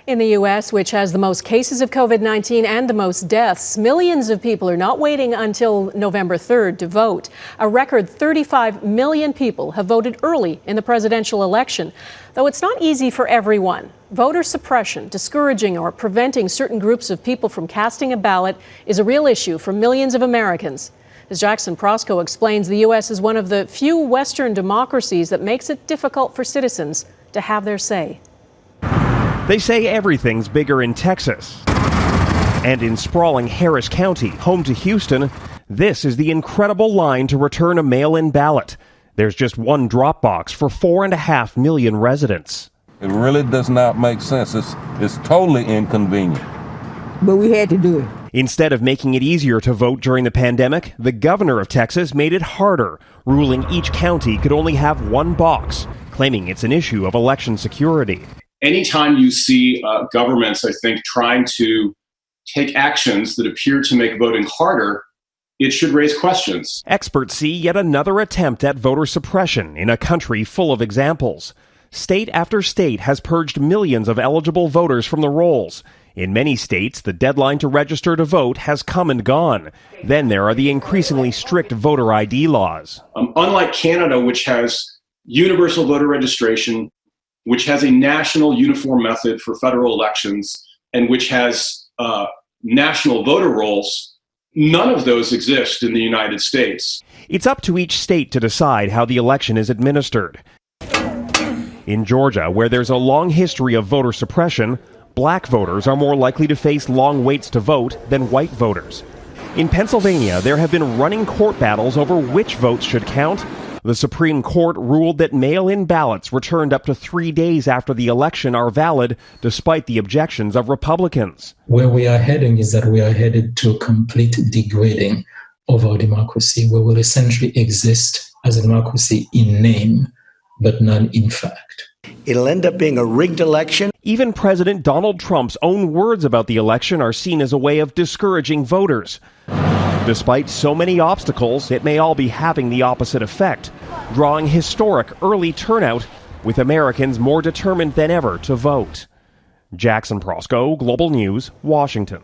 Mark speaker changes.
Speaker 1: In the U.S., which has the most cases of COVID-19 and the most deaths, millions of people are not waiting until November 3rd to vote. A record 35 million people have voted early in the presidential election, though it's not easy for everyone. Voter suppression, discouraging or preventing certain groups of people from casting a ballot is a real issue for millions of Americans. As Jackson Proskow explains, the U.S. is one of the few Western democracies that makes it difficult for citizens to have their say.
Speaker 2: They say everything's bigger in Texas. And in sprawling Harris County, home to Houston, this is the incredible line to return a mail-in ballot. There's just one drop box for 4.5 million residents.
Speaker 3: It really does not make sense. It's totally inconvenient.
Speaker 4: But we had to do it.
Speaker 2: Instead of making it easier to vote during the pandemic, the governor of Texas made it harder, ruling each county could only have one box, claiming it's an issue of election security.
Speaker 5: Anytime you see governments, I think, trying to take actions that appear to make voting harder, it should raise questions.
Speaker 2: Experts see yet another attempt at voter suppression in a country full of examples. State after state has purged millions of eligible voters from the rolls. In many states, the deadline to register to vote has come and gone. Then there are the increasingly strict voter ID laws.
Speaker 5: Unlike Canada, which has universal voter registration, which has a national uniform method for federal elections, and which has national voter rolls, none of those exist in the United States.
Speaker 2: It's up to each state to decide how the election is administered. In Georgia, where there's a long history of voter suppression, black voters are more likely to face long waits to vote than white voters. In Pennsylvania, there have been running court battles over which votes should count. The Supreme Court ruled that mail-in ballots returned up to 3 days after the election are valid, despite the objections of Republicans.
Speaker 6: Where we are heading is that we are headed to a complete degrading of our democracy, where we'll essentially exist as a democracy in name, but not in fact.
Speaker 7: It'll end up being a rigged election.
Speaker 2: Even President Donald Trump's own words about the election are seen as a way of discouraging voters. Despite so many obstacles, it may all be having the opposite effect, drawing historic early turnout with Americans more determined than ever to vote. Jackson Proskow, Global News, Washington.